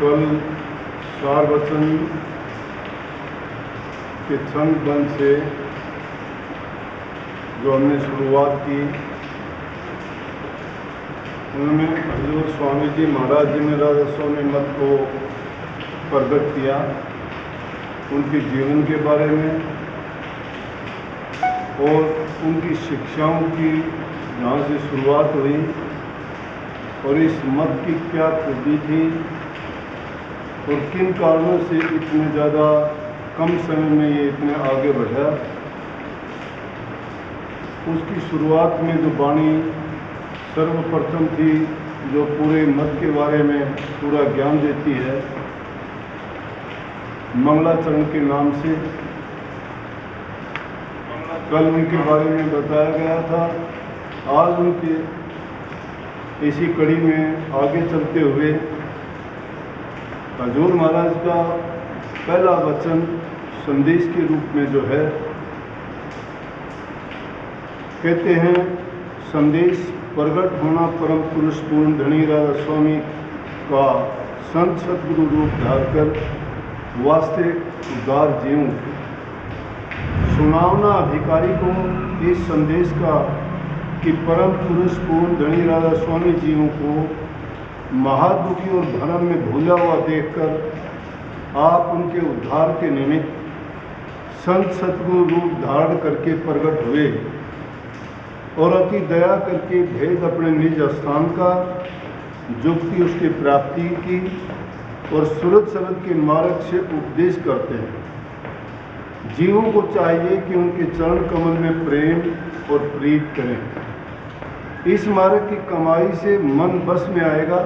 कल चार वचन के छंद बंद से जो हमने शुरुआत की, उनमें हजूर स्वामी जी महाराज जी ने राधा स्वामी मत को प्रकट किया, उनके जीवन के बारे में और उनकी शिक्षाओं की जहाँ से शुरुआत हुई और इस मत की क्या खूबी थी और किन कारणों से इतने ज़्यादा कम समय में ये इतने आगे बढ़ा। उसकी शुरुआत में जो वाणी सर्वप्रथम थी, जो पूरे मत के बारे में पूरा ज्ञान देती है, मंगलाचरण के नाम से कल उनके बारे में बताया गया था। आज उनके इसी कड़ी में आगे चलते हुए हजूर महाराज का पहला वचन संदेश के रूप में जो है, कहते हैं, संदेश प्रकट होना परम पुरुष पूर्ण धनी राधा स्वामी का संत सदगुरु रूप धारकर वास्ते उदार जीवों सुनावना अधिकारी को इस संदेश का कि परम पुरुष पूर्ण धनी राधा स्वामी जीवों को महादुखी और भ्रम में भूला हुआ देखकर आप उनके उद्धार के निमित्त संत सतगुरु रूप धारण करके प्रकट हुए और अति दया करके भेद अपने निज स्थान का जुक्ति उसकी प्राप्ति की और सूरत सरद के मार्ग से उपदेश करते हैं। जीवों को चाहिए कि उनके चरण कमल में प्रेम और प्रीत करें। इस मार्ग की कमाई से मन बस में आएगा,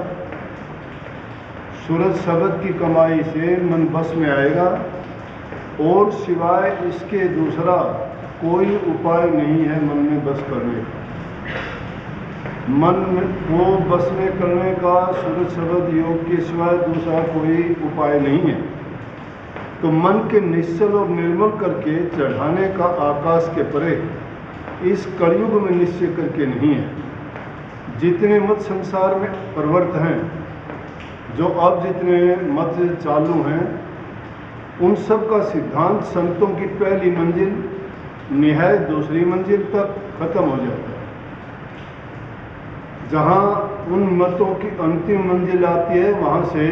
सूरज शब्द की कमाई से मन बस में आएगा और सिवाय इसके दूसरा कोई उपाय नहीं है मन में बस करने का। मन को बस में करने का सूरज शब्द योग के सिवाय दूसरा कोई उपाय नहीं है। तो मन के निश्चल और निर्मल करके चढ़ाने का आकाश के परे इस कलयुग में निश्चय करके नहीं है। जितने मत संसार में प्रवृत्त हैं, जो अब जितने मत चालू हैं, उन सब का सिद्धांत संतों की पहली मंजिल निहायत दूसरी मंजिल तक खत्म हो जाता है। जहाँ उन मतों की अंतिम मंजिल आती है, वहाँ से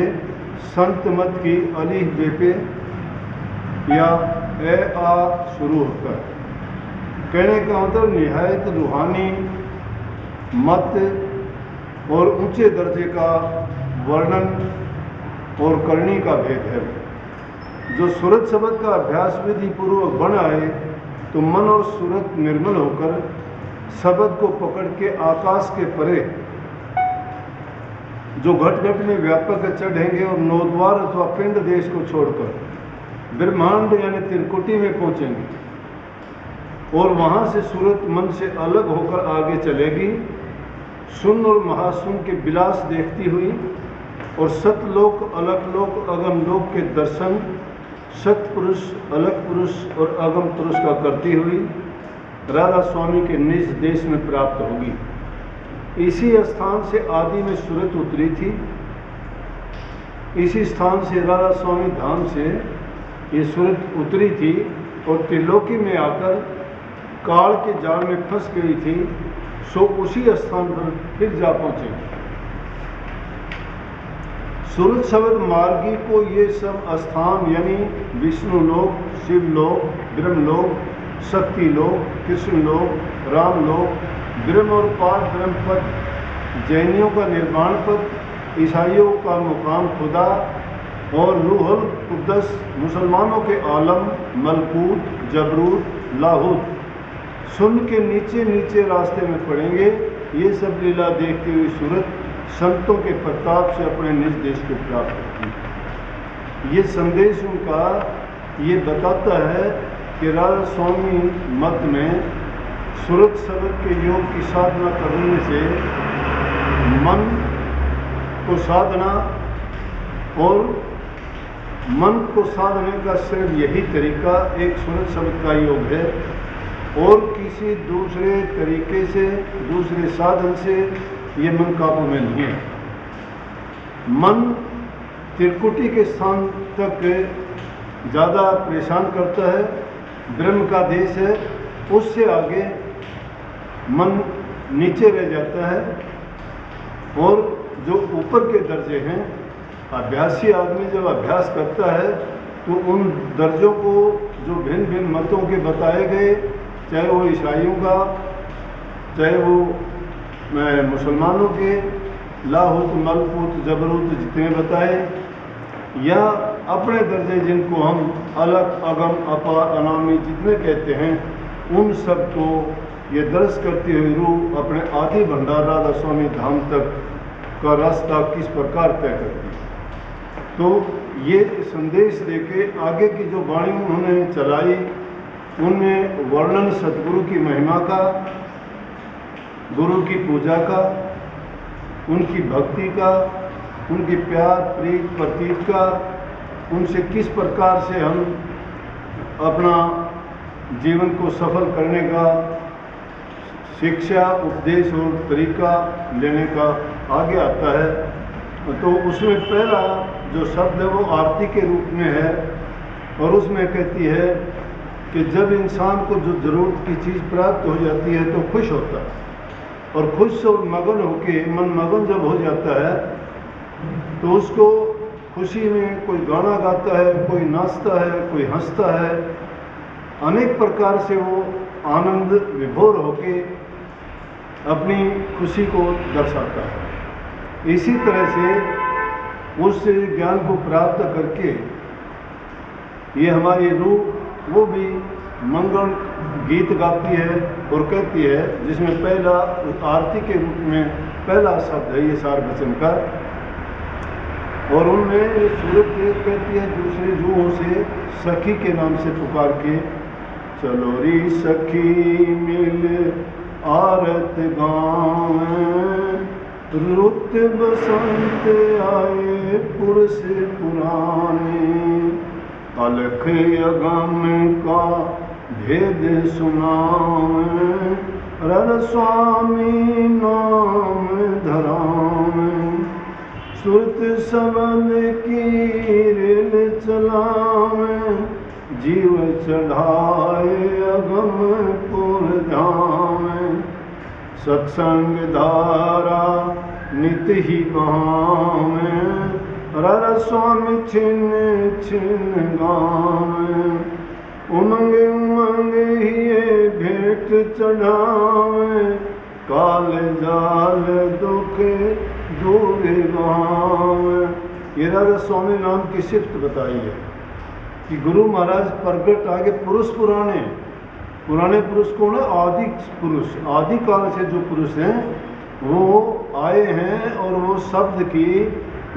संत मत की अलीफ बेपे या ए आ शुरू होता है। कहने का मतलब निहायत रूहानी मत और ऊंचे दर्जे का वर्णन और करनी का भेद है। जो सूरत शब्द का अभ्यास विधि पूर्वक बन आए तो मन और सूरत निर्मल होकर शब्द को पकड़ के आकाश के परे जो घट घट में व्यापक चढ़ेंगे और नौद्वार अथवा पिंड देश को छोड़कर ब्रह्मांड यानी त्रिकुटी में पहुंचेंगे और वहां से सूरत मन से अलग होकर आगे चलेगी, सुन और महासुन के विलास देखती हुई और सतलोक अलग लोक अगम लोक के दर्शन सतपुरुष अलग पुरुष और अगम पुरुष का करती हुई राधा स्वामी के निज देश में प्राप्त होगी। इसी स्थान से आदि में सूरत उतरी थी। इसी स्थान से राधा स्वामी धाम से ये सूरत उतरी थी और त्रिलोकी में आकर काल के जाल में फंस गई थी। सो उसी स्थान पर फिर जा पहुंचे। सूरत शब्द मार्गी को ये सब स्थान यानी विष्णु लोक, शिव लोक, ब्रह्म लोक, शक्ति लोक, कृष्ण लोक, राम लोक, ब्रह्म और पाद ब्रह्म पद, जैनियों का निर्माण पद, ईसाइयों का मुकाम खुदा और रूहुल कुद्दस, मुसलमानों के आलम, मलकूत, जबरूत, लाहूत सुन के नीचे नीचे रास्ते में पड़ेंगे। ये सब लीला देखती हुई सूरत संतों के प्रताप से अपने निज देश को प्राप्त करती है। ये संदेश उनका ये बताता है कि राधा स्वामी मत में सूरत शब्द के योग की साधना करने से मन को साधना, और मन को साधने का सिर्फ यही तरीका एक सूरज शब्द का योग है, और किसी दूसरे तरीके से, दूसरे साधन से ये मन काबू में नहीं है। मन त्रिकुटी के स्थान तक ज़्यादा परेशान करता है, ब्रह्म का देश है, उससे आगे मन नीचे रह जाता है। और जो ऊपर के दर्जे हैं, अभ्यासी आदमी जब अभ्यास करता है तो उन दर्जों को जो भिन्न भिन्न मतों के बताए गए, चाहे वो ईसाइयों का, चाहे वो मुसलमानों के लाहूत, मलकूत, जबरूत जितने बताए, या अपने दर्जे जिनको हम अलग, अगम, अपार, अनामी जितने कहते हैं, उन सब को ये दर्श करती हुई रूह अपने आदि भंडार राधा स्वामी धाम तक का रास्ता किस प्रकार तय करती है। तो ये संदेश देके आगे की जो वाणी उन्होंने चलाई, उनमें वर्णन सतगुरु की महिमा का, गुरु की पूजा का, उनकी भक्ति का, उनकी प्यार, प्रीत, प्रतीत का, उनसे किस प्रकार से हम अपना जीवन को सफल करने का शिक्षा, उपदेश और तरीका लेने का आगे आता है। तो उसमें पहला जो शब्द है वो आरती के रूप में है, और उसमें कहती है कि जब इंसान को जो ज़रूरत की चीज़ प्राप्त हो जाती है तो खुश होता है, और खुश और मगन होके, मन मगन जब हो जाता है तो उसको खुशी में कोई गाना गाता है, कोई नाचता है, कोई हंसता है, अनेक प्रकार से वो आनंद विभोर होके अपनी खुशी को दर्शाता है। इसी तरह से उस ज्ञान को प्राप्त करके ये हमारी रूह वो भी मंगल गीत गाती है और कहती है, जिसमें पहला आरती के रूप में पहला शब्द है ये सार वचन का, और उनमें सूरत कहती है दूसरी रूहों से सखी के नाम से पुकार के, चलो री सखी मिल आरत गाँव, रुत बसंत आए पुरुष पुराने, अलख अगम का भेद सुनावे, रर स्वामी नाम धरावे, सुरत सबद की रेल चलावे, जीव चढ़ाए अगम पुर धामे, सत्संग धारा नित ही बहावे, रर स्वामी छिन छिन गावे, उमंग उमंग हिये भेंट चढ़ावे, काल जाल दुख दूर गावे। ये राधा स्वामी नाम की सिफ्त बताई है कि गुरु महाराज प्रगट आगे पुरुष पुराने पुरुष कौन है? आदि पुरुष, आदि काल से जो पुरुष हैं वो आए हैं, और वो शब्द की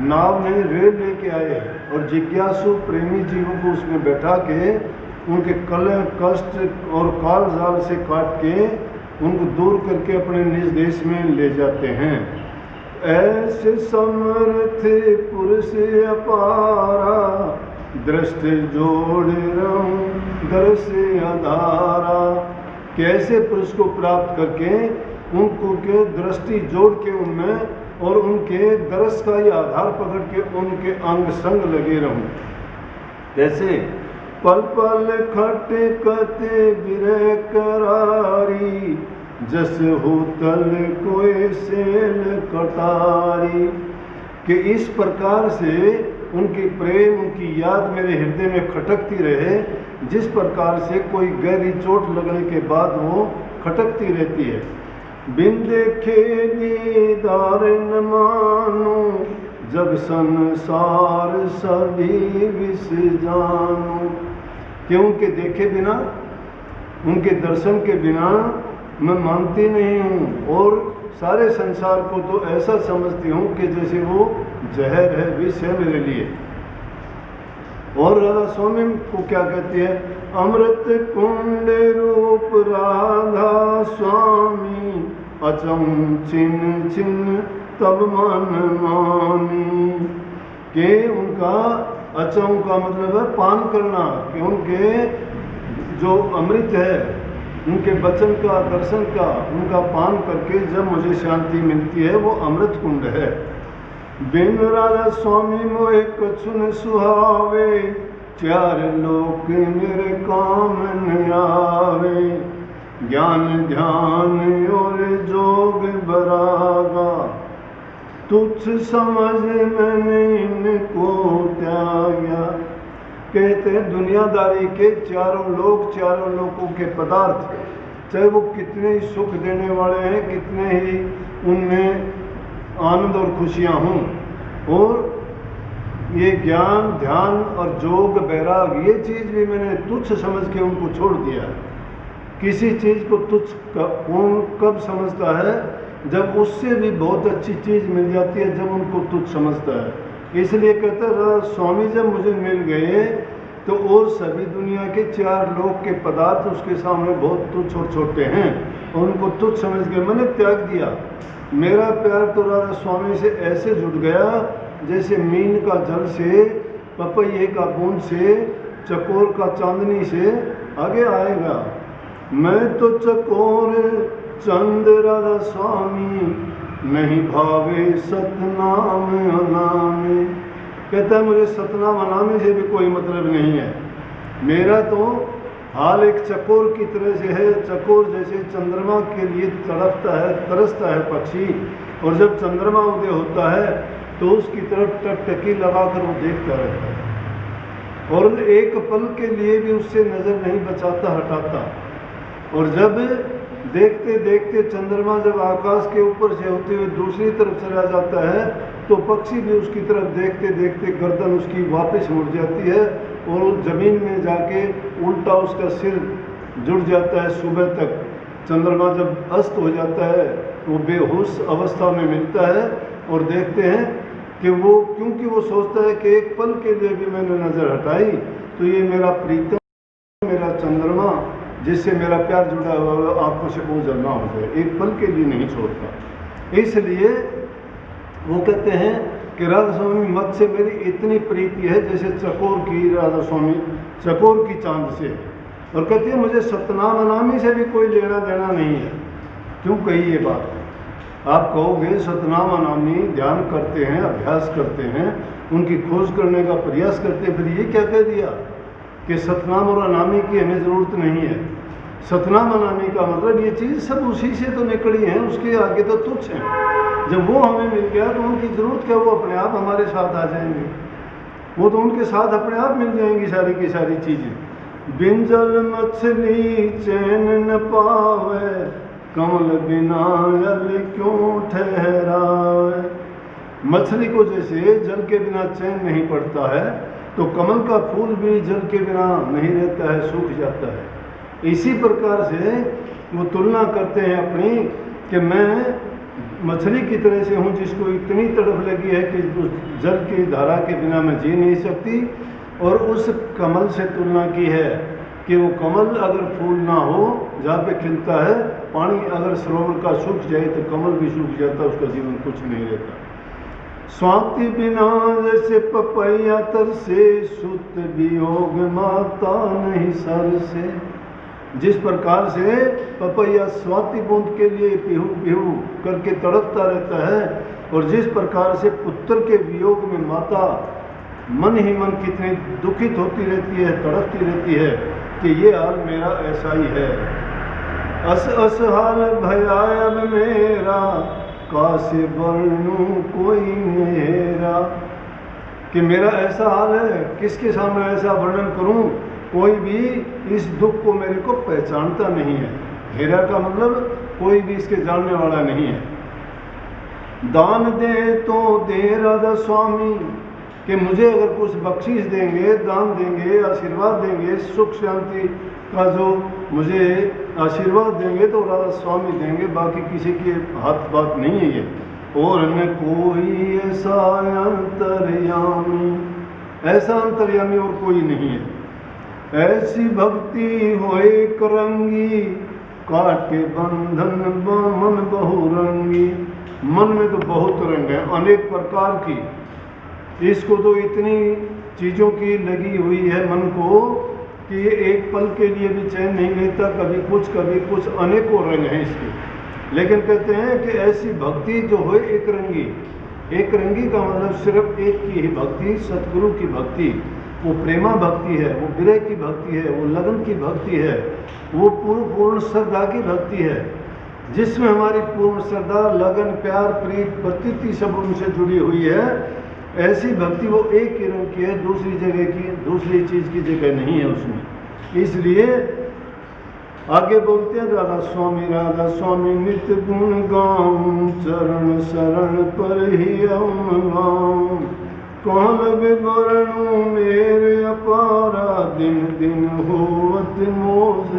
नाव में रेल लेके आए हैं, और जिज्ञासु प्रेमी जीवों को उसमें बैठा के उनके कलह, कष्ट और काल जाल से काट के उनको दूर करके अपने निज देश में ले जाते हैं। ऐसे समर्थ पुरुष अपारा, दृष्टि जोड़ रहूं दर्श आधारा। कैसे पुरुष को प्राप्त करके उनको के दृष्टि जोड़ के उनमें, और उनके दर्श का ये आधार पकड़ के उनके अंग संग लगे रहूं। जैसे पल पल खटे कते बिरह करारी, जस हो तल कोई सेल कटारी। कि इस प्रकार से उनकी प्रेम, उनकी याद मेरे हृदय में खटकती रहे, जिस प्रकार से कोई गहरी चोट लगने के बाद वो खटकती रहती है। बिन देखे दीदार न मानो, जब संसार सभी विष जानो। कि उनके देखे बिना, उनके दर्शन के बिना मैं मानती नहीं हूँ, और सारे संसार को तो ऐसा समझती हूँ कि जैसे वो जहर है, विष है मेरे लिए। और राधा स्वामी को क्या कहती है? अमृत कुंड रूप राधा स्वामी, अचम छिन छिन तब मन मानी। कि उनका अचम का मतलब है पान करना, कि उनके जो अमृत है, उनके वचन का, दर्शन का, उनका पान करके जब मुझे शांति मिलती है वो अमृत कुंड है। बिन राधा स्वामी मोहे कछु न सुहावे, चार लोक मेरे काम न आवे। ज्ञान ध्यान और जोग बरागा, तुच्छ समझ मैंने इनको त्यागा। कहते हैं दुनियादारी के चारों लोग, चारों लोगों के पदार्थ, चाहे वो कितने ही सुख देने वाले हैं, कितने ही उनमें आनंद और खुशियाँ हों, और ये ज्ञान ध्यान और जोग बैराग ये चीज़ भी मैंने तुच्छ समझ के उनको छोड़ दिया। किसी चीज़ को तुच्छ कौन कब समझता है? जब उससे भी बहुत अच्छी चीज़ मिल जाती है, जब उनको तुच्छ समझता है। इसलिए कहते हैं स्वामी जब मुझे मिल गए तो और सभी दुनिया के चार लोक के पदार्थ उसके सामने बहुत तुच्छ और छोटे हैं, और उनको तुच्छ समझ के मैंने त्याग दिया। मेरा प्यार तो राधा स्वामी से ऐसे जुड़ गया जैसे मीन का जल से, पपैये का बूंद से, चकोर का चांदनी से आगे आएगा। मैं तो चकोर चंद राधा स्वामी, नहीं भावे सतनाम अनामी। कहता है मुझे सतनाम अनामी से भी कोई मतलब नहीं है। मेरा तो हाल एक चकोर की तरह से है। चकोर जैसे चंद्रमा के लिए तड़पता है, तरसता है पक्षी, और जब चंद्रमा उदय होता है तो उसकी तरफ टकटकी लगाकर वो देखता रहता है, और एक पल के लिए भी उससे नज़र नहीं बचाता, हटाता। और जब देखते देखते चंद्रमा जब आकाश के ऊपर से होते हुए दूसरी तरफ चला जाता है तो पक्षी भी उसकी तरफ देखते देखते गर्दन उसकी वापस मुड़ जाती है, और उस जमीन में जाके उल्टा उसका सिर जुड़ जाता है। सुबह तक चंद्रमा जब अस्त हो जाता है वो बेहोश अवस्था में मिलता है, और देखते हैं कि वो, क्योंकि वो सोचता है कि एक पल के लिए भी मैंने नज़र हटाई तो ये मेरा प्रीतम, मेरा चंद्रमा जिससे मेरा प्यार जुड़ा हुआ आंखों से ओझल ना हो जाए, एक पल के लिए नहीं छोड़ता। इसलिए वो कहते हैं कि राधा स्वामी मत से मेरी इतनी प्रीति है जैसे चकोर की, राधा स्वामी चकोर की चांद से। और कहती है मुझे सतनाम अनामी से भी कोई लेना देना नहीं है। क्यों कही ये बात? आप कहोगे सतनाम अनामी ध्यान करते हैं, अभ्यास करते हैं, उनकी खोज करने का प्रयास करते हैं, फिर ये क्या कह दिया कि सतनाम और अनामी की हमें ज़रूरत नहीं है। सतनाम अनामी का मतलब ये चीज़ सब उसी से तो निकली है, उसके आगे तो तुच्छ हैं। जब वो हमें मिल गया तो उनकी ज़रूरत क्या, वो अपने आप हमारे साथ आ जाएंगे, वो तो उनके साथ अपने आप मिल जाएंगी सारी की सारी चीज़ें। बिन जल मछली चैन न पावे, कमल बिना जल क्यों ठहरावे। मछली को जैसे जल के बिना चैन नहीं पड़ता है, तो कमल का फूल भी जल के बिना नहीं रहता है, सूख जाता है। इसी प्रकार से वो तुलना करते हैं अपनी कि मैं मछली की तरह से हूँ जिसको इतनी तड़प लगी है कि उस जल की धारा के बिना मैं जी नहीं सकती, और उस कमल से तुलना की है कि वो कमल अगर फूल ना हो जहाँ पे खिलता है, पानी अगर सरोवर का सूख जाए तो कमल भी सूख जाता, उसका जीवन कुछ नहीं रहता। स्वाति बिना जैसे पपैया तर से, सुत वियोग माता नहीं सर से। जिस प्रकार से पपैया स्वाति बूंद के लिए पिहू पिहू करके तड़पता रहता है, और जिस प्रकार से पुत्र के वियोग में माता मन ही मन कितनी दुखित होती रहती है, तड़पती रहती है, कि ये हाल मेरा ऐसा ही है। अस अस हाल भया अब मेरा, कासे वर्णू कोई मेरा। कि मेरा ऐसा हाल है, किसके सामने ऐसा वर्णन करूं, कोई भी इस दुख को मेरे को पहचानता नहीं है। हेरा का मतलब कोई भी इसके जानने वाला नहीं है। दान दे तो दे राधा स्वामी, कि मुझे अगर कुछ बख्शीश देंगे, दान देंगे, आशीर्वाद देंगे, सुख शांति का जो मुझे आशीर्वाद देंगे तो राधा स्वामी देंगे, बाकी किसी की हाथ बात नहीं है ये। और न कोई ऐसा अंतर्यामी, ऐसा अंतर्यामी और कोई नहीं है। ऐसी भक्ति होए करंगी, काटे बंधन मन बहुरंगी। मन में तो बहुत रंग है, अनेक प्रकार की। इसको तो इतनी चीज़ों की लगी हुई है मन को कि ये एक पल के लिए भी चैन नहीं लेता, कभी कुछ, अनेकों रंग हैं इसके। लेकिन कहते हैं कि ऐसी भक्ति जो हो एक रंगी का मतलब सिर्फ एक की ही भक्ति, सतगुरु की भक्ति, वो प्रेमा भक्ति है, वो विरह की भक्ति है, वो लगन की भक्ति है, वो पूर्ण श्रद्धा की भक्ति है, जिसमें हमारी पूर्ण श्रद्धा, लगन, प्यार, प्रीत, प्रतीति सब उनसे जुड़ी हुई है। ऐसी भक्ति वो एक ही रंग की है, दूसरी चीज़ की जगह नहीं है उसमें। इसलिए आगे बोलते हैं राधा स्वामी नित्य गुण गाऊं, चरण शरण पर ही गाऊं, कहाँ लगे गरणू मेरे अपारा, दिन दिन होवत मोज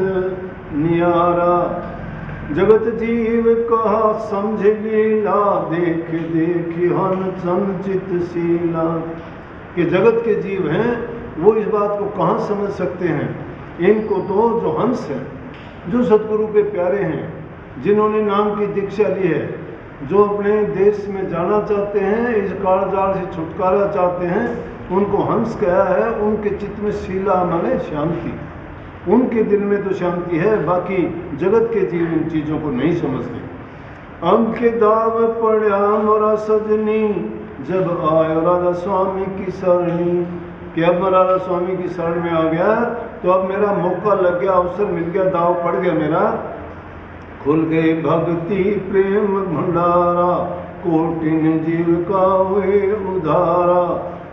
नियारा, जगत जीव कहा समझ लीला, देख देख हन चन चित शीला। कि जगत के जीव हैं वो इस बात को कहाँ समझ सकते हैं। इनको तो जो हंस हैं, जो सतगुरु के प्यारे हैं, जिन्होंने नाम की दीक्षा ली है, जो अपने देश में जाना चाहते हैं, इस काल जाल से छुटकारा चाहते हैं, उनको हंस कहा है। उनके चित्त में शीला माने शांति, उनके दिल में तो शांति है, बाकी जगत के जीव इन चीज़ों को नहीं समझते। अब के दाव पड़ा मोरा सजनी, जब आयो राधा स्वामी की सरणी। कि अब मैं राधा स्वामी की शरण में आ गया तो अब मेरा मौका लग गया, अवसर मिल गया, दाव पड़ गया मेरा। खुल गए भक्ति प्रेम भंडारा, कोटिन जीव का हुए उधारा,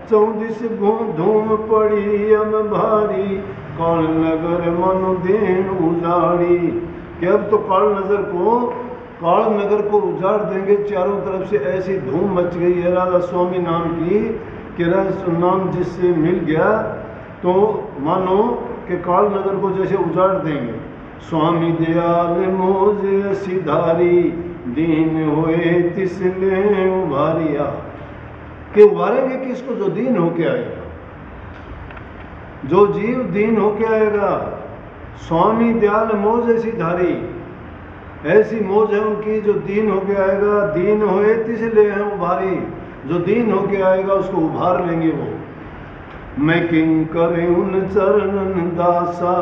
14 धूम पड़ी अब भारी, काल नगर मनु देन उजाड़ी। कि अब तो काल नगर को उजाड़ देंगे, चारों तरफ से ऐसी धूम मच गई है राधा स्वामी नाम की कि राधा नाम जिससे मिल गया तो मानो कि काल नगर को जैसे उजाड़ देंगे। स्वामी दयाल मोज सिधारी, दीन होए तिसने उभारिया। कि उभारेंगे किसको? जो दीन होके आएगा, जो जीव दीन होके आएगा। स्वामी दयाल मोज ऐसी धारी, ऐसी मौज है उनकी जो दीन होके आएगा। दीन होए तिसले हैं उभारी, जो दीन होके आएगा उसको उभार लेंगे वो। मैं किंकर उन चरणन दासा,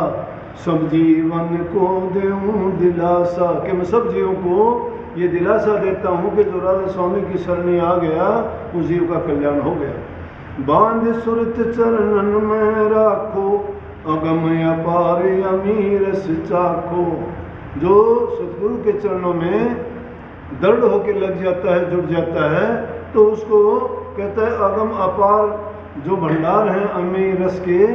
सब जीवन को देऊं दिलासा। कि मैं सब जीवों को ये दिलासा देता हूँ कि जो राधा स्वामी की शरणी आ गया उस जीव का कल्याण हो गया। बांध सुरत चरणन में राखो, अगम अपार अमीर चाखो। जो सतगुरु के चरणों में दृढ़ होकर लग जाता है, जुड़ जाता है, तो उसको कहता है अगम अपार जो भंडार हैं अमीर रस के,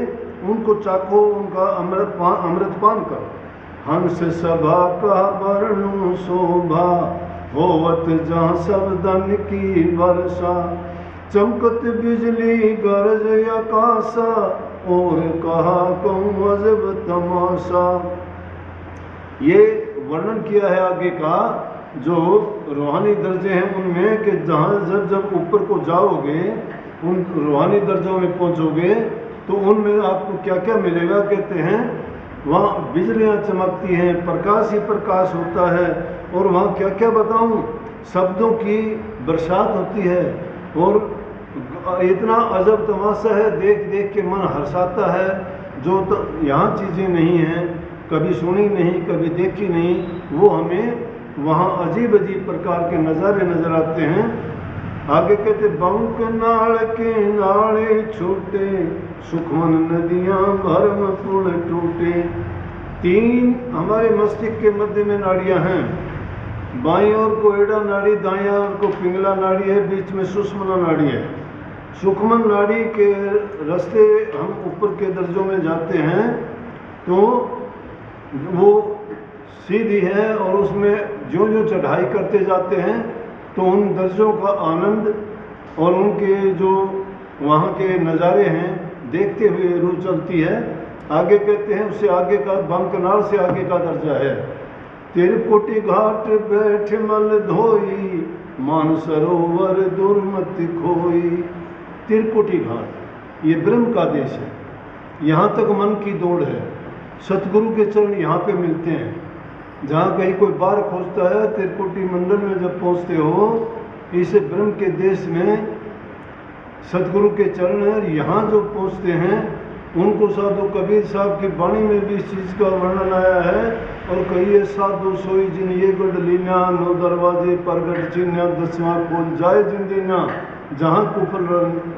उनको चाखो, उनका अमृत पान करो। हंस सभा का वर्णु शोभा, होवत जहाँ सब धन की वर्षा। चमकत बिजली गरज आकाशा, और कहा कहूँ अजब तमाशा। ये वर्णन किया है आगे का जो रूहानी दर्जे हैं उनमें, कि जहाँ जब ऊपर को जाओगे, उन रूहानी दर्जों में पहुँचोगे तो उनमें आपको क्या क्या मिलेगा। कहते हैं वहाँ बिजलियाँ चमकती हैं, प्रकाश ही प्रकाश होता है, और वहाँ क्या क्या बताऊँ, शब्दों की बरसात होती है, और इतना अजब तमाशा है, देख देख के मन हर्षाता है। जो तो यहाँ चीज़ें नहीं हैं, कभी सुनी नहीं, कभी देखी नहीं, वो हमें वहाँ अजीब अजीब प्रकार के नज़ारे नज़र आते हैं। आगे कहते बंक नाड़ के नाड़े छूटे, सुखमन नदियाँ भरम पुल टूटे। 3 हमारे मस्तिष्क के मध्य में नाड़ियाँ हैं। बाईं ओर को एड़ा नाड़ी, दाईं ओर को पिंगला नाड़ी है, बीच में सुषुम्ना नाड़ी है। सुखमन नाड़ी के रास्ते हम ऊपर के दर्जों में जाते हैं तो वो सीधी है, और उसमें जो जो चढ़ाई करते जाते हैं तो उन दर्जों का आनंद और उनके जो वहाँ के नज़ारे हैं देखते हुए रूह चलती है। आगे कहते हैं उससे आगे का बंकनाल से आगे का दर्जा है। तिरकुटी घाट बैठ मल धोई, मान सरोवर दुर्मति खोई। तिरकुटी घाट ये ब्रह्म का देश है, यहाँ तक मन की दौड़ है। सतगुरु के चरण यहाँ पे मिलते हैं। जहाँ कहीं कोई बार खोजता है, त्रिकुटी मंडल में जब पहुँचते हो, इस ब्रह्म के देश में सतगुरु के चरण है, यहाँ जो पहुँचते हैं उनको साधु कबीर साहब की वाणी में भी इस चीज़ का वर्णन आया है। और कहिए साधु सोई जिन ये गढ़ लीना, 9 दरवाजे परगट चिन्ह, 10वां खोल जाए जिन दीना, जहाँ कुफल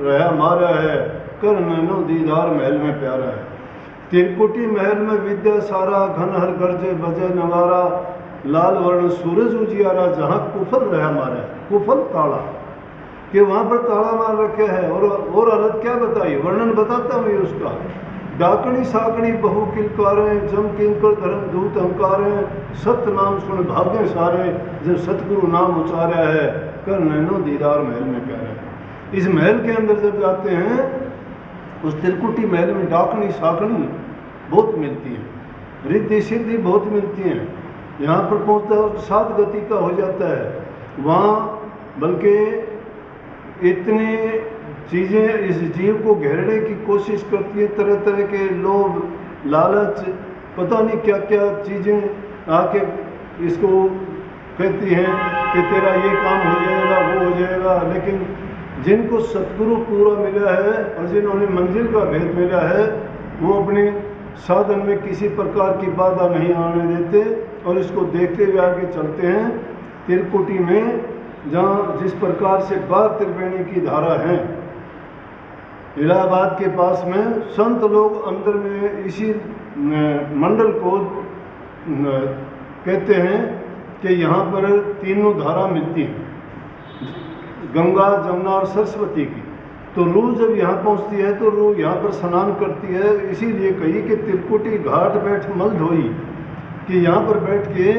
रहा मारा है, कर नैनो दीदार महल में प्यारा है। त्रिकुटी महल में विद्या सारा, घन हर गर्जे बजे नगारा, लाल वर्ण सूरज उजियारा, जहाँ कुफल रहा मारा है, कुफल ताड़ा, कि वहाँ पर ताला मार रखे है। और हालत क्या बताई, वर्णन बताता हूँ ये उसका। डाकणी साकणी बहु किलकारें, जम किंकर धर्म दूत अंकारें, सत्य नाम सुन भाग्य सारे, जब सतगुरु नाम उचारा है, कर नैनो दीदार महल में प्यारा है। इस महल के अंदर जब जाते हैं, उस त्रिकुटी महल में डाकणी साकणी बहुत मिलती है, रिद्धि सिद्धि बहुत मिलती हैं। यहाँ पर पहुँचता है 7 गति का हो जाता है वहाँ, बल्कि इतनी चीज़ें इस जीव को घेरने की कोशिश करती है, तरह तरह के लोभ लालच पता नहीं क्या क्या चीज़ें आके इसको कहती हैं कि तेरा ये काम हो जाएगा, वो हो जाएगा। लेकिन जिनको सतगुरु पूरा मिला है और जिन्होंने मंजिल का भेद मिला है, वो अपने साधन में किसी प्रकार की बाधा नहीं आने देते और इसको देखते हुए आगे चलते हैं। त्रिकुटी में जहाँ जिस प्रकार से 12 त्रिवेणी की धारा है, इलाहाबाद के पास में संत लोग अंदर में इसी मंडल को कहते हैं कि यहाँ पर तीनों धारा मिलती हैं, गंगा जमुना और सरस्वती की। तो रूह जब यहाँ पहुँचती है तो रूह यहाँ पर स्नान करती है। इसीलिए कही कि त्रिकुटी घाट बैठ मल धोई, कि यहाँ पर बैठ के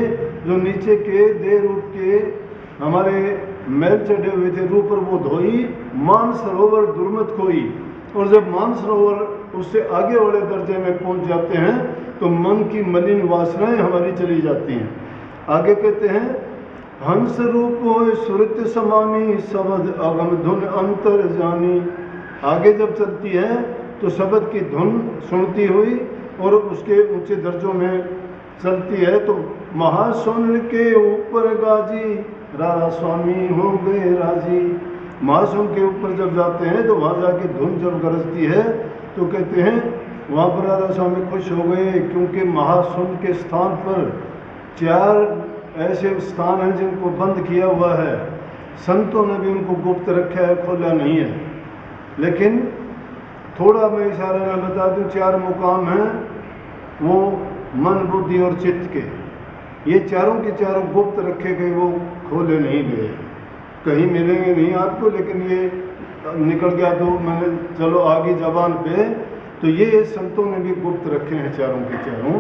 जो नीचे के देह रूप के हमारे मैल चढ़े हुए थे रूह पर, वो धोई, मान सरोवर दुर्मत खोई। और जब मान सरोवर उससे आगे वाले दर्जे में पहुँच जाते हैं तो मन की मलिन वासनाएं हमारी चली जाती हैं। आगे कहते हैं, हंस रूप होए सुरत समानी, शब्द अगम धुन अंतर जानी। आगे जब चलती है तो शब्द की धुन सुनती हुई और उसके ऊंचे दर्जों में चलती है। तो महासुन के ऊपर गाजी, राधा स्वामी हो गए राजी। महासुन के ऊपर जब जाते हैं तो वहाँ जाके धुन जब गरजती है तो कहते हैं वहाँ पर राधा स्वामी खुश हो गए, क्योंकि महासुन के स्थान पर 4 ऐसे स्थान हैं जिनको बंद किया हुआ है। संतों ने भी उनको गुप्त रखा है, खोला नहीं है। लेकिन थोड़ा मैं इशारे में बता दूं, 4 मुकाम हैं, वो मन बुद्धि और चित्त के। ये चारों के चारों गुप्त रखे गए, वो खोले नहीं गए। कहीं मिलेंगे नहीं आपको, लेकिन ये निकल गया तो मैंने चलो आगे जबान पे। तो ये संतों ने भी गुप्त रखे हैं चारों के चारों।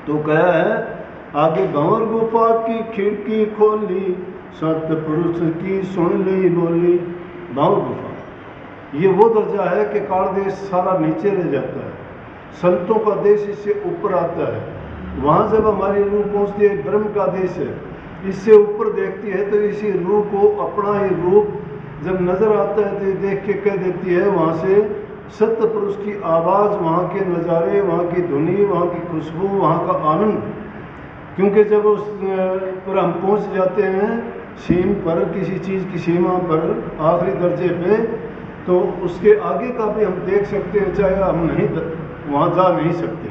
तो कहा है आगे, भंवर गुफा की खिड़की खोली, सतपुरुष की सुन ली बोली। भंवर गुफा ये वो दर्जा है कि काल देश सारा नीचे रह जाता है, संतों का देश इससे ऊपर आता है। वहाँ जब हमारी रूह पहुँचती है, ब्रह्म का देश है, इससे ऊपर देखती है तो इसी रूह को अपना ही रूप जब नज़र आता है तो देख के कह देती है, वहाँ से सत्य पुरुष की आवाज़, वहाँ के नज़ारे, वहाँ की धुनी, वहाँ की खुशबू, वहाँ का आनंद। क्योंकि जब उस पर हम पहुँच जाते हैं सीम पर, किसी चीज़ की सीमा पर, आखिरी दर्जे पे, तो उसके आगे का भी हम देख सकते हैं, चाहे हम नहीं वहाँ जा नहीं सकते।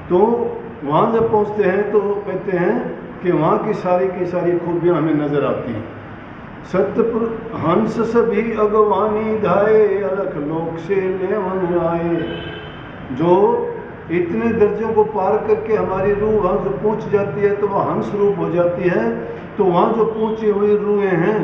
तो वहाँ जब पहुँचते हैं तो कहते हैं कि वहाँ की सारी खूबियाँ हमें नज़र आती हैं। सत्यपुर हंस सभी अगवानी धाये, अलख लोक से लेवन आए। जो इतने दर्जों को पार करके हमारी रूह वहाँ जो पहुँच जाती है तो वह हंस रूप हो जाती है। तो वहाँ जो पहुँची हुई रूहें हैं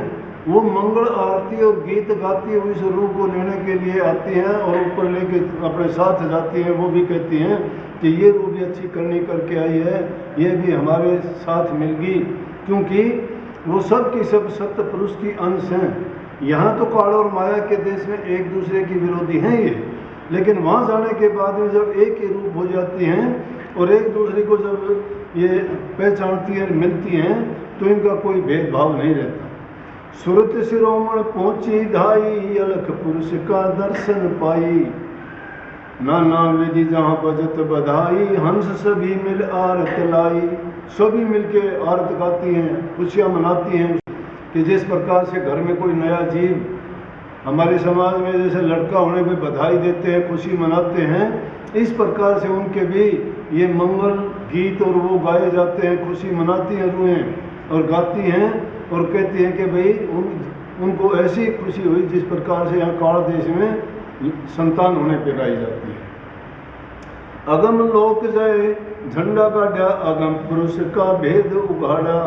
वो मंगल आरती और गीत गाती हुई इस रूह को लेने के लिए आती हैं और ऊपर लेके अपने साथ जाती हैं। वो भी कहती हैं कि ये रूह भी अच्छी करनी करके आई है, ये भी हमारे साथ मिल गई, क्योंकि वो सब की सब सत्य पुरुष की अंश हैं। यहाँ तो काल और माया के देश में एक दूसरे की विरोधी हैं ये, लेकिन वहाँ जाने के बाद में जब एक ही रूप हो जाती हैं और एक दूसरे को जब ये पहचानती हैं, मिलती हैं, तो इनका कोई भेदभाव नहीं रहता। सुरत शिरोमण पहुँची धाई, अलख पुरुष का दर्शन पाई। नाना विधि जहाँ बजत बधाई, हंस सभी मिल आरत लाई। सभी मिलके आरत गाती हैं, खुशियाँ मनाती हैं कि जिस प्रकार से घर में कोई नया जीव, हमारे समाज में जैसे लड़का होने पे बधाई देते हैं, खुशी मनाते हैं, इस प्रकार से उनके भी ये मंगल गीत और वो गाए जाते हैं, खुशी मनाती हैं रूहें और गाती हैं और कहती हैं कि भाई उनको ऐसी खुशी हुई जिस प्रकार से यहाँ काल देश में संतान होने पे गाई जाती है। अगम लोक जय झंडा काढ़ा, अगम पुरुष का भेद उघाड़ा,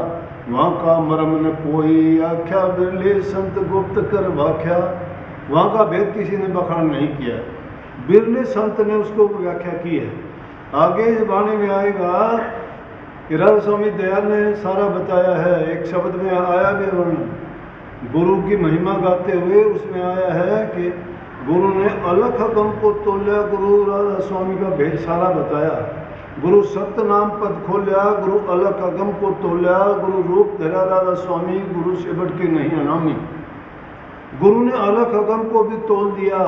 वहाँ का मरम न कोई आख्या, बिरले संत गुप्त कर व्याख्या। वहाँ का भेद किसी ने बखान नहीं किया, बिरले संत ने उसको व्याख्या की है। आगे इस वाणी में आएगा कि राधा स्वामी दयाल ने सारा बताया है। एक शब्द में आया भी वर्णन गुरु की महिमा गाते हुए, उसमें आया है कि गुरु ने अलख अगम को तोल्या, गुरु राधा स्वामी का भेद सारा बताया। गुरु सत्य नाम पद खोल्या, गुरु अलख अगम को तोल्या, गुरु रूप धरा राधा स्वामी, गुरु से बढ़ के नहीं अनामी। गुरु ने अलख अगम को भी तोल दिया।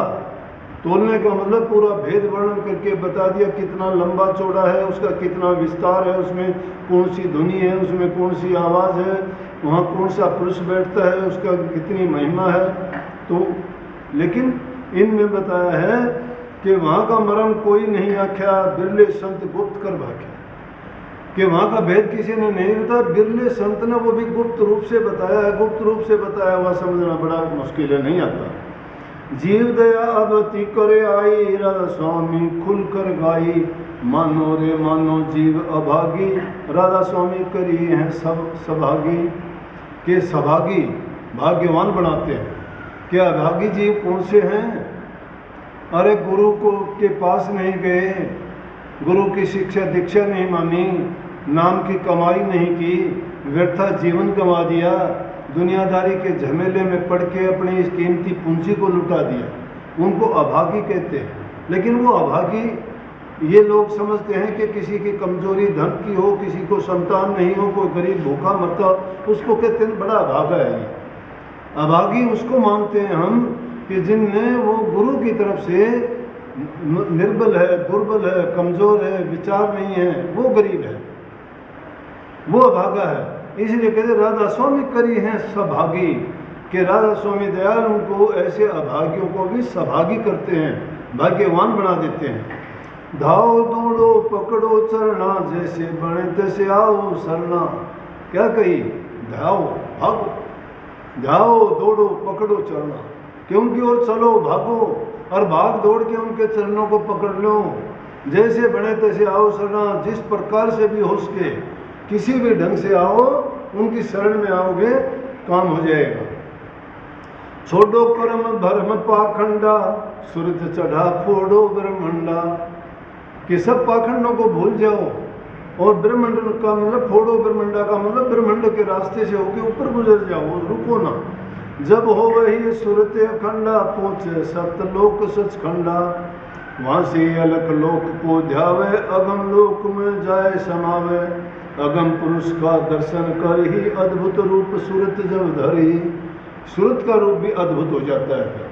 तोलने का मतलब पूरा भेद वर्णन करके बता दिया, कितना लंबा चौड़ा है, उसका कितना विस्तार है, उसमें कौन सी ध्वनि है, उसमें कौन सी आवाज़ है, वहाँ कौन सा पुरुष बैठता है, उसका कितनी महिमा है। तो लेकिन इनमें बताया है कि वहाँ का मरम कोई नहीं आख्या, बिरले संत गुप्त कर भाख्या, कि वहाँ का भेद किसी ने नहीं बताया, बिरले संत ने वो भी गुप्त रूप से बताया है। गुप्त रूप से बताया हुआ समझना बड़ा मुश्किल है, नहीं आता। जीव दया अब ती करे आई, राधा स्वामी खुल कर गाई, मानो रे मानो जीव अभागी, राधा स्वामी करी हैं सब सभागी। के सभागी भाग्यवान बनाते हैं। क्या अभागी जीव कौन से हैं? अरे गुरु को के पास नहीं गए, गुरु की शिक्षा दीक्षा नहीं मानी, नाम की कमाई नहीं की, व्यर्था जीवन गंवा दिया, दुनियादारी के झमेले में पड़ के अपनी इस कीमती पूंजी को लुटा दिया, उनको अभागी कहते हैं। लेकिन वो अभागी ये लोग समझते हैं कि किसी की कमजोरी धन की हो, किसी को संतान नहीं हो, कोई गरीब भूखा मरता, उसको कहते हैं बड़ा अभागा है। ये अभागी उसको मानते हैं हम कि जिनने वो गुरु की तरफ से निर्बल है, दुर्बल है, कमजोर है, विचार नहीं है, वो गरीब है, वो अभागा है। इसलिए कहते राधा स्वामी करी हैं सभागी, कि राधा स्वामी दयाल उनको ऐसे अभागियों को भी सभागी करते हैं, भाग्यवान बना देते हैं। धाओ दौड़ो पकड़ो चरना, जैसे बने तैसे आओ सरना। क्या कही? धाओ भागो, जाओ दौड़ो पकड़ो चरना, कि उनकी ओर चलो भागो और भाग दौड़ के उनके चरणों को पकड़ लो। जैसे बने तैसे आओ सरना, जिस प्रकार से भी हो सके किसी भी ढंग से आओ, उनकी शरण में आओगे काम हो जाएगा। छोड़ो कर्म भरम पाखंडा, सूरज चढ़ा फोड़ो ब्रह्मंडा, कि सब पाखंडों को भूल जाओ और ब्रह्मंड का मतलब फोड़ो, ब्रह्मंडा का मतलब ब्रह्मंड के रास्ते से होके ऊपर गुजर जाओ, रुको ना। जब हो वही सुरत अखंडा, पहुँचे सतलोक सचखंडा, वहाँ से अलग लोक को ध्यावे, अगम लोक में जाए समावे, अगम पुरुष का दर्शन कर ही अद्भुत रूप सूरत जब धरी। सूरत का रूप भी अद्भुत हो जाता है।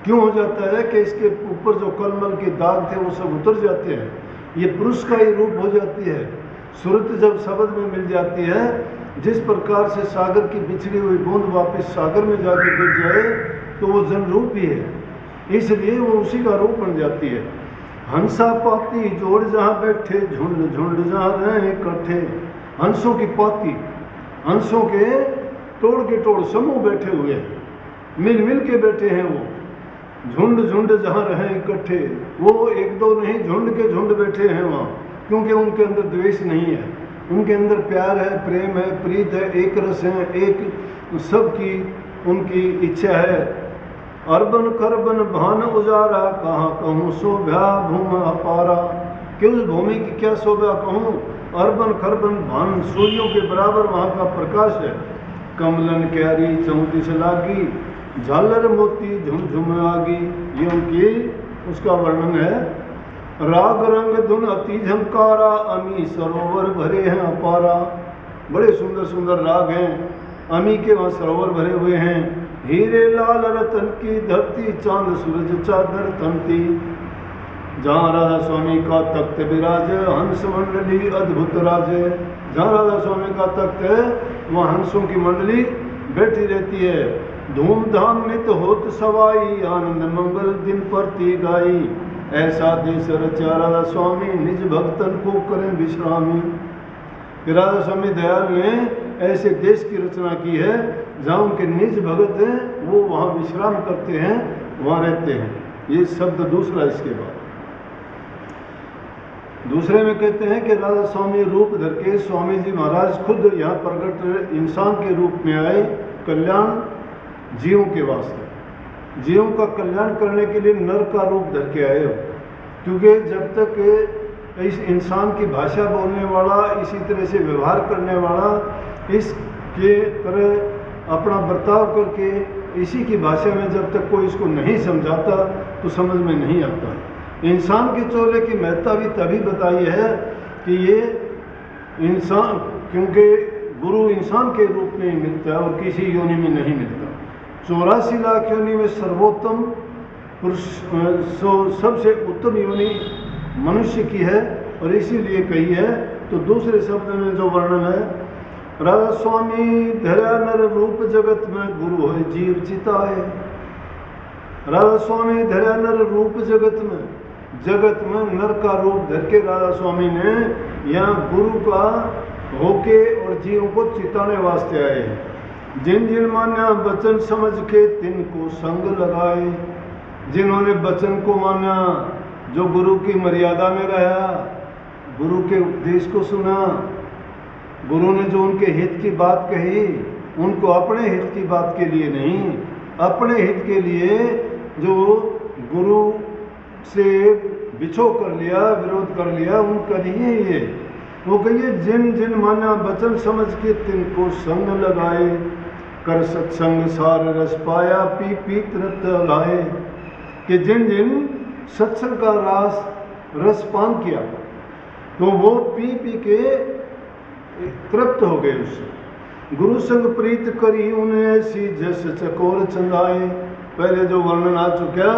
क्यों हो जाता है? कि इसके ऊपर जो कलमल के दाग थे वो सब उतर जाते हैं, ये पुरुष का ही रूप हो जाती है। सूरत जब शब्द में मिल जाती है, जिस प्रकार से सागर की बिछड़ी हुई बूंद वापस सागर में जाके गिर जाए तो वो जन रूप ही है, इसलिए वो उसी का रूप बन जाती है। हंसा पाती जोड़ जहाँ बैठे, झुंड झुंड जहाँ रहे इकट्ठे। हंसों की पाती, हंसों के तोड़ के तोड़ समूह बैठे हुए हैं, मिल मिल के बैठे हैं वो। झुंड झुंड जहाँ रहे इकट्ठे, वो एक दो नहीं, झुंड के झुंड बैठे हैं वहाँ, क्योंकि उनके अंदर द्वेष नहीं है, उनके अंदर प्यार है, प्रेम है, प्रीत है, एक रस है, एक सबकी उनकी इच्छा है। अर्बन करबन भान उजारा, कहाँ कहूँ शोभा भूम अपारा, कि उस भूमि की क्या शोभा कहूँ। अर्बन खरबन भान, सूर्यों के बराबर वहाँ का प्रकाश है। कमलन क्यारी चौदिस लागी, झालर मोती झुमझुम आगी, ये उनकी उसका वर्णन है। राग रंग धुन अति झंकारा, अमी सरोवर भरे हैं अपारा। बड़े सुंदर सुंदर राग हैं, अमी के वहाँ सरोवर भरे हुए हैं। हीरे लाल रतन की धरती, चांद सूरज चादर तनती। जहाँ राधा स्वामी का तख्त विराजे हंस मंडली अद्भुत राजे। जहाँ राधा स्वामी का तख्त है वहाँ हंसों की मंडली बैठी रहती है। धूमधाम नित होत सवाई आनंद मंगल दिन परती गाई। ऐसा देश रचा राधा स्वामी निज भक्तन को करें विश्रामी। राधा स्वामी दयाल ने ऐसे देश की रचना की है जहाँ उनके निज भगत हैं वो वहाँ विश्राम करते हैं, वहाँ रहते हैं। ये शब्द दूसरा। इसके बाद दूसरे में कहते हैं कि राधा स्वामी रूप धर के स्वामी जी महाराज खुद यहाँ प्रकट इंसान के रूप में आए, कल्याण जीवों के वास्ते, जीवों का कल्याण करने के लिए नर का रूप धर के आए हो। क्योंकि जब तक इस इंसान की भाषा बोलने वाला, इसी तरह से व्यवहार करने वाला, इसके तरह अपना बर्ताव करके इसी की भाषा में जब तक कोई इसको नहीं समझाता तो समझ में नहीं आता। इंसान के चोले की महत्ता भी तभी बताई है कि ये इंसान, क्योंकि गुरु इंसान के रूप में ही मिलता है और किसी योनि में नहीं मिलता। 84 लाख योनि में सर्वोत्तम पुरुष, सबसे उत्तम योनि मनुष्य की है और इसीलिए कही है। तो दूसरे शब्द में जो वर्णन है, राधा स्वामी धरा नर रूप जगत में गुरु है जीव चिताए। राधा स्वामी धरा नर रूप जगत में नर का रूप धर के राधा स्वामी ने यहाँ गुरु का होके और जीवों को चिताने वास्ते आए हैं। जिन जिन मान्या वचन समझ के तिनको संग लगाए। जिन्होंने वचन को माना, जो गुरु की मर्यादा में रहा, गुरु के उपदेश को सुना, गुरु ने जो उनके हित की बात कही, उनको अपने हित की बात के लिए नहीं, अपने हित के लिए जो गुरु से बिछो कर लिया, विरोध कर लिया, उनका नहीं है ये। वो कहिए जिन जिन माना वचन समझ के तिनको संग लगाए। कर सत्संग सार रस पाया पी पी तृप्त लाए। कि जिन जिन सत्संग का रस पान किया तो वो पी पी के तृप्त हो गए उससे। गुरु संग प्रीत करी उन्हें ऐसी जस चकोर चंदाए। पहले जो वर्णन आ चुका,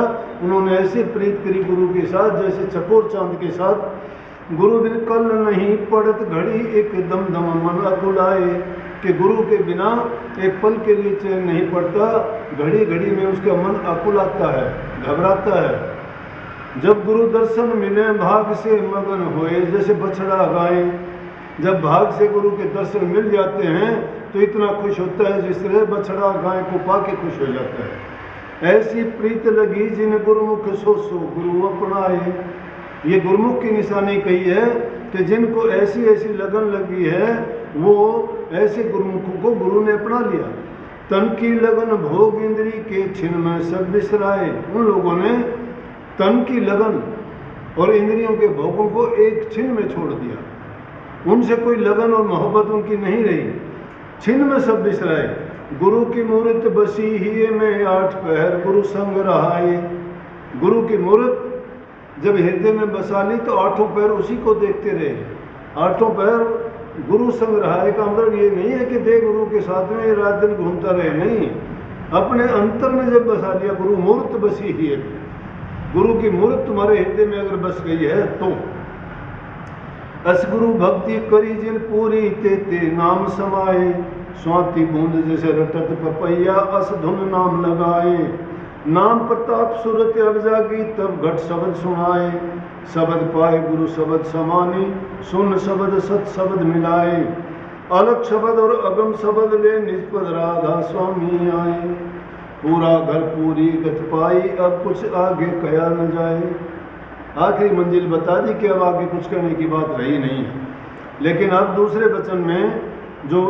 उन्होंने ऐसी प्रीत करी गुरु के साथ जैसे चकोर चांद के साथ। गुरु बिन कल नहीं पड़त घड़ी एकदम दम मन अकुलाए। कि गुरु के बिना एक पल के लिए चैन नहीं पड़ता, घड़ी घड़ी में उसका मन अकुलाता है, घबराता है। जब गुरु दर्शन मिले भाग से मगन होए जैसे बछड़ा गाय। जब भाग से गुरु के दर्शन मिल जाते हैं तो इतना खुश होता है जिस तरह बछड़ा गाय को पाके खुश हो जाता है। ऐसी प्रीत लगी जिन गुरुमुख सो सो गुरु अपनाए। ये गुरुमुख की निशानी कही है कि जिनको ऐसी ऐसी लगन लगी है वो ऐसे गुरुमुखों को गुरु ने अपना लिया। तन की लगन भोग इंद्री के छिन में सब बिसराए। उन लोगों ने तन की लगन और इंद्रियों के भोगों को एक छिन में छोड़ दिया। उनसे कोई लगन और मोहब्बत उनकी नहीं रही, छिन में सब बिसराए। गुरु की मूर्त बसी ही में 8 पहर गुरु संग रहाए। गुरु की मूर्त जब हृदय में बसा ली तो 8 पहर उसी को देखते रहे। 8 पहर गुरु संग रहाए का मतलब ये नहीं है कि दे गुरु के साथ में रात दिन घूमता रहे, नहीं। अपने अंतर में जब बसा लिया, गुरु मूर्त बसी ही है। गुरु की मूर्त तुम्हारे हृदय में अगर बस गई है तो असगुरु भक्ति करी जिन पूरी ते ते नाम समाए। स्वाति बूंद जैसे रटत पपैया अस धुन नाम लगाए। नाम प्रताप सूरत अब जागी तब घट शब्द सुनाए। शब्द पाए गुरु शब्द समानी सुन शब्द सत शब्द मिलाए। अलग शब्द और अगम शब्द ले निष्पद राधा स्वामी आए। पूरा घर पूरी गत पाई अब कुछ आगे कया न जाए। आखिरी मंजिल बता दी कि अब आगे कुछ करने की बात रही नहीं है। लेकिन अब दूसरे वचन में जो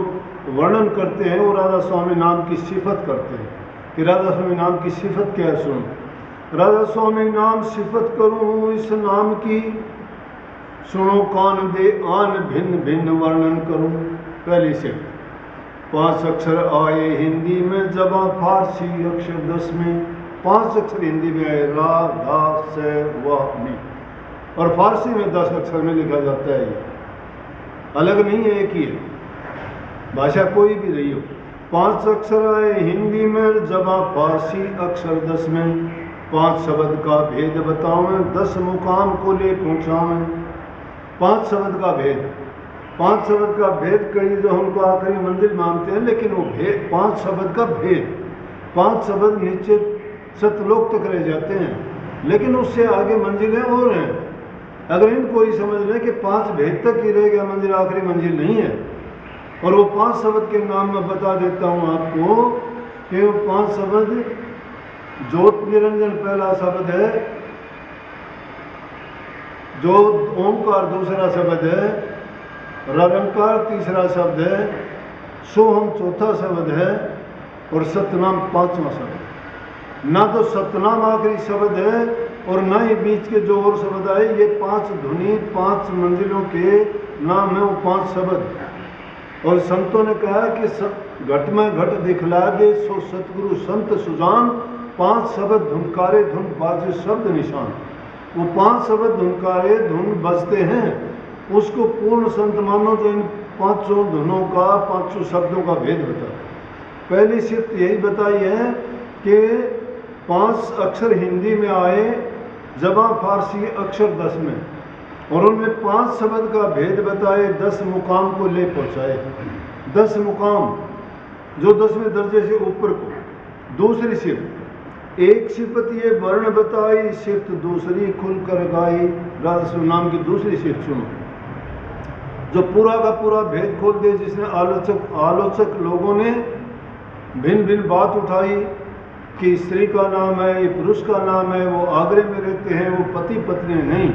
वर्णन करते हैं वो राधा स्वामी नाम की सिफत करते हैं कि राधा स्वामी नाम की सिफत क्या है। सुनो, राधा स्वामी नाम सिफत करूं इस नाम की, सुनो कान दे आन भिन्न भिन्न वर्णन करूं। पहली से 5 अक्षर आए हिंदी में, जबा फारसी अक्षर 10 में। 5 अक्षर हिंदी में आए, रा धा से व नी, और फारसी में 10 अक्षर में लिखा जाता है। ये अलग नहीं है, एक ही है, भाषा कोई भी रही हो। 5 अक्षर आए हिंदी में, जबा फारसी अक्षर 10 में। 5 शब्द का भेद बताऊं, 10 मुकाम को ले पहुंचाऊं। 5 शब्द का भेद, 5 शब्द का भेद कई जो हमको आखिरी मंजिल मानते हैं, लेकिन वो भेद 5 शब्द का भेद, 5 शब्द नीचे सतलोक तक रह जाते हैं, लेकिन उससे आगे मंजिलें और हैं। अगर इनको ही समझ लें कि 5 भेद तक ही रह गया मंजिल, आखिरी मंजिल नहीं है। और वो 5 शब्द के नाम मैं बता देता हूँ आपको कि वो 5 शब्द, ज्योत निरंजन पहला शब्द है, जो ओंकार दूसरा शब्द है, निरंकार तीसरा शब्द है, सोहम चौथा शब्द है और सतनाम 5वां शब्द है। ना तो सतनाम आखिरी शब्द है और ना ही बीच के जो और शब्द आए, ये 5 धुनी 5 मंजिलों के नाम है, वो 5 शब्द। और संतों ने कहा कि घट में घट दिखला दे सो सतगुरु संत सुजान, 5 शब्द धुनकारे धुन बाजे शब्द निशान। वो 5 शब्द धुनकारे धुन बजते हैं, उसको पूर्ण संत मानो जो इन 5 धुनों का 5 शब्दों का भेद बताता है। पहली शिफ्ट यही बताई है कि 5 अक्षर हिंदी में आए, जबां फारसी अक्षर 10 में, और उनमें 5 शब्द का भेद बताए, 10 मुकाम को ले पहुंचाए। 10 मुकाम जो 10वें दर्जे से ऊपर को। दूसरी शिफ्ट, एक शिफ्ट ये वर्ण बताई, शिफ्ट दूसरी खुल कर गाई। राधा नाम की दूसरी शिफ्ट सुनो, जो पूरा का पूरा भेद खोल दे, जिसने आलोचक लोगों ने भिन्न भिन्न बात उठाई कि स्त्री का नाम है, ये पुरुष का नाम है, वो आगरे में रहते हैं, वो पति पत्नी नहीं,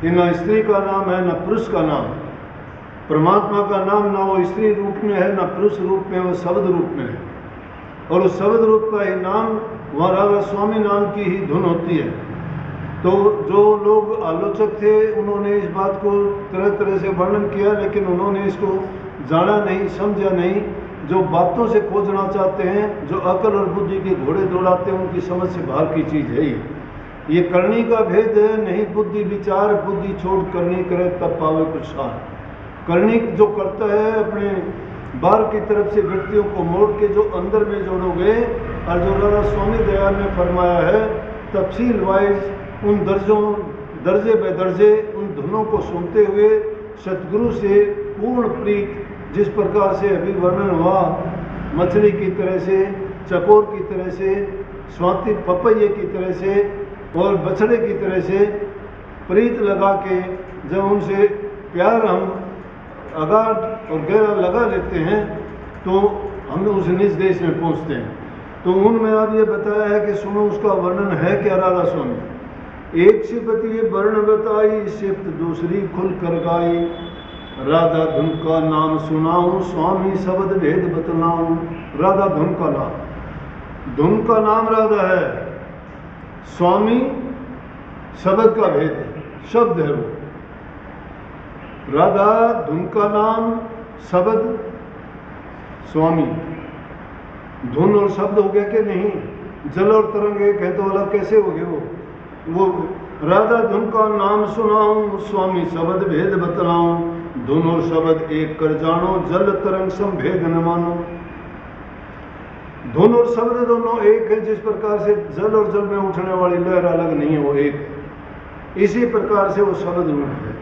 ये ना स्त्री का नाम है ना पुरुष का नाम है। परमात्मा का नाम ना वो स्त्री रूप में है ना पुरुष रूप में, वो शब्द रूप में है। और उस शब्द रूप का ही नाम वहाँ राधा स्वामी नाम की ही धुन होती है। तो जो लोग आलोचक थे उन्होंने इस बात को तरह तरह से वर्णन किया, लेकिन उन्होंने इसको जाना नहीं, समझा नहीं। जो बातों से खोजना चाहते हैं, जो अकल और बुद्धि के घोड़े दौड़ाते हैं, उनकी समझ से बाहर की चीज़ है ये करनी का भेद है, नहीं बुद्धि विचार, बुद्धि छोड़ करनी करे तब पावे कुछ सार। करनी जो करता है अपने बाहर की तरफ से व्यक्तियों को मोड़ के जो अंदर में जोड़ोगे, और जो राधा स्वामी दयाल ने फरमाया है तफसील वाइज उन दर्जे बे दर्जे उन धुनों को सुनते हुए सतगुरु से पूर्ण प्रीत, जिस प्रकार से अभी वर्णन हुआ, मछली की तरह से, चकोर की तरह से, स्वाति पपैये की तरह से और बछड़े की तरह से प्रीत लगा के जब उनसे प्यार हम अगाध और गहरा लगा लेते हैं तो हम उस निज देश में पहुंचते हैं। तो उनमें अब ये बताया है कि सुनो उसका वर्णन है क्या राधा स्वामी। एक शिफ्ट ये वर्ण बताई, शिफ्ट दूसरी खुल कर गाई। राधा धुन का नाम सुनाऊं, स्वामी शब्द भेद बतलाऊं। राधा धुन का नाम, धुन का नाम राधा है, स्वामी शब्द का भेद है, शब्द है वो। राधा धुन का नाम, शब्द स्वामी। धुन और शब्द हो गया कि नहीं? जल और तरंग एक है तो अलग कैसे हो गए वो राधा धुन का नाम सुनाऊं, स्वामी शब्द भेद बतलाऊं। धुन और शब्द एक कर जानो, जल तरंग सम भेद न मानो। धुन और शब्द दोनों एक है, जिस प्रकार से जल और जल में उठने वाली लहर अलग नहीं है, वो एक है। इसी प्रकार से वो शब्द रूप है।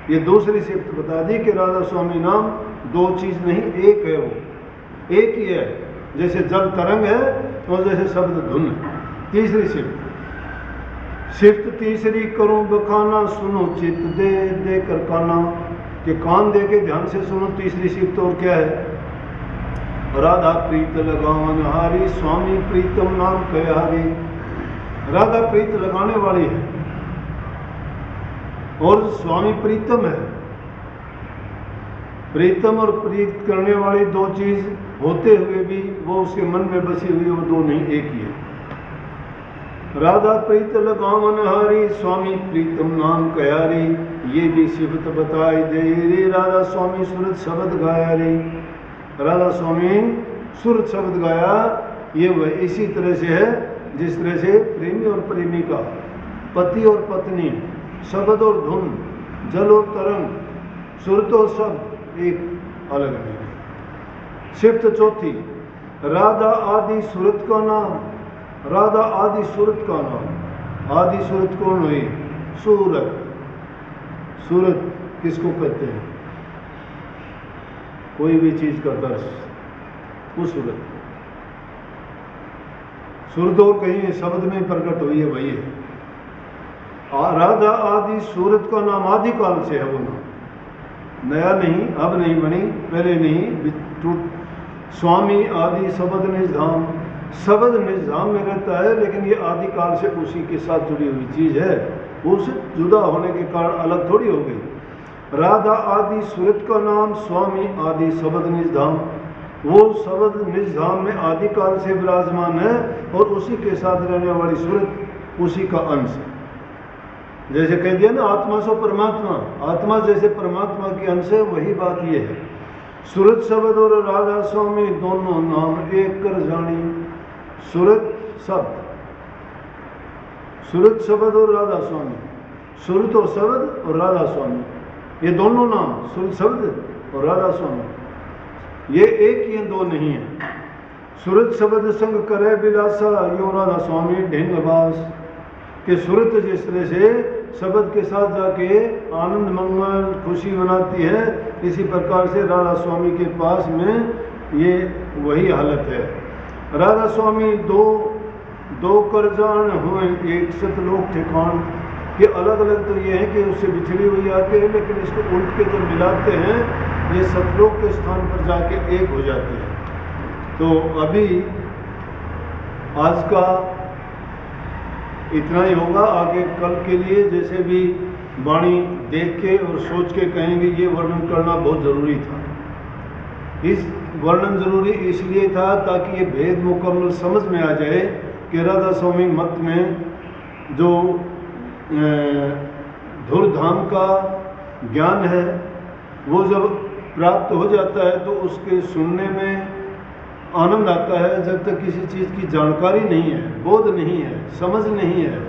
ये दूसरी शिफ्ट बता दी कि राधा स्वामी नाम दो चीज नहीं, एक है, वो एक ही है। जैसे जल तरंग है और जैसे शब्द धुन है। तीसरी शिफ्ट तीसरी करूं बखाना, सुनो चित दे दे कर काना, कि कान दे के ध्यान से सुनो। तीसरी शिफ्ट और क्या है? राधा प्रीत लगावन हारी, स्वामी प्रीतम नाम कयारी। राधा प्रीत लगाने वाली है और स्वामी प्रीतम है। प्रीतम और प्रीत करने वाली दो चीज होते हुए भी वो उसके मन में बसी हुई, वो दो नहीं, एक ही है। राधा प्रीत लगावन हारी, स्वामी प्रीतम नाम कयारी। ये भी शिफ्ट बताई दे रे, राधा स्वामी सुरत शब्द गाया रे। राधा स्वामी सुरत शब्द गाया, ये वह इसी तरह से है जिस तरह से प्रेमी और प्रेमिका, पति और पत्नी, शब्द और धुन, जल और तरंग, सुरत और शब्द एक अलग नहीं। शिफ्ट चौथी, राधा आदि सुरत का नाम, राधा आदि सूरत का नाम। आदि सूरत कौन हुई? सूरत। सूरत किसको कहते हैं? कोई भी चीज का दर्श, वो सूरत। सूरत और कहीं शब्द में प्रकट हुई है, वही है। राधा आदि सूरत का नाम आदिकाल से है वो नाम, नया नहीं, अब नहीं बनी, पहले नहीं। स्वामी आदि शब्द निजधाम, शब्द निजधाम में रहता है, लेकिन ये आदिकाल से उसी के साथ जुड़ी हुई चीज है, उससे जुदा होने के कारण अलग थोड़ी हो गई। राधा आदि सूरत का नाम स्वामी आदि शब्द निजधाम, वो शब्द निजधाम में आदिकाल से विराजमान है और उसी के साथ रहने वाली सूरत उसी का अंश है। जैसे कह दिया ना, आत्मा सो परमात्मा, आत्मा जैसे परमात्मा के अंश है, वही बात ये है। सूरत शब्द और राधा स्वामी दोनों नाम एक कर जानी। सूरत शब्द, सूरत शब्द और राधा स्वामी, सूरत और शब्द और राधा स्वामी, ये दोनों नाम सूरत शब्द और राधा स्वामी, ये एक ही, दो नहीं है। सूरत शब्द संग करे बिलासा यो राधा स्वामी ढेंगबास, कि सूरत जिस तरह से शब्द के साथ जाके आनंद मंगल खुशी मनाती है, इसी प्रकार से राधा स्वामी के पास में ये वही हालत है। राधा स्वामी दो कर जान हुए एक सतलोक ठिकान, कि अलग अलग तो ये है कि उससे बिछड़ी हुई आके है, लेकिन इसको उल्ट के जब मिलाते हैं ये सतलोक के स्थान पर जाके एक हो जाते हैं। तो अभी आज का इतना ही होगा। आगे कल के लिए जैसे भी वाणी देख के और सोच के कहेंगे, ये वर्णन करना बहुत ज़रूरी था। इस वर्णन ज़रूरी इसलिए था ताकि ये भेद मुकम्मल समझ में आ जाए कि राधा स्वामी मत में जो धुरधाम का ज्ञान है वो जब प्राप्त हो जाता है तो उसके सुनने में आनंद आता है। जब तक किसी चीज़ की जानकारी नहीं है, बोध नहीं है, समझ नहीं है,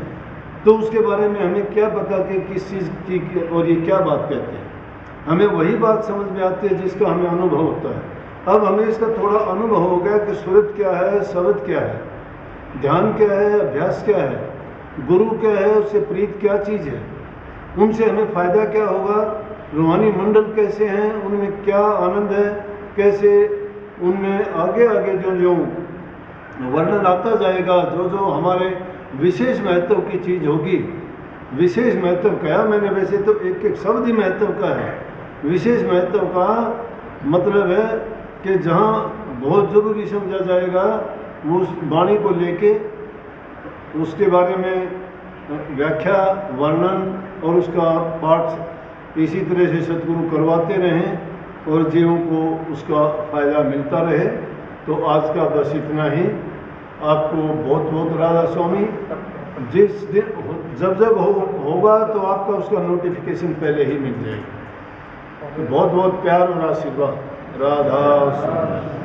तो उसके बारे में हमें क्या पता कि किस चीज़ की और ये क्या बात कहते हैं। हमें वही बात समझ में आती है जिसका हमें अनुभव होता है। अब हमें इसका थोड़ा अनुभव हो गया कि सूरत क्या है, शब्द क्या है, ध्यान क्या है, अभ्यास क्या है, गुरु क्या है, उससे प्रीत क्या चीज़ है, उनसे हमें फ़ायदा क्या होगा, रूहानी मंडल कैसे हैं, उनमें क्या आनंद है, कैसे उनमें आगे आगे जो वर्णन आता जाएगा, जो हमारे विशेष महत्व की चीज़ होगी। विशेष महत्व क्या, मैंने वैसे तो एक एक शब्द ही महत्व का है। विशेष महत्व का मतलब है कि जहाँ बहुत ज़रूरी समझा जाएगा वो उस वाणी को लेके उसके बारे में व्याख्या, वर्णन और उसका पाठ इसी तरह से सतगुरु करवाते रहें और जीवों को उसका फ़ायदा मिलता रहे। तो आज का बस इतना ही। आपको बहुत बहुत राधा स्वामी। जिस दिन जब होगा तो आपका उसका नोटिफिकेशन पहले ही मिल जाएगा। तो बहुत बहुत प्यार और आशीर्वाद। राधा स्वामी।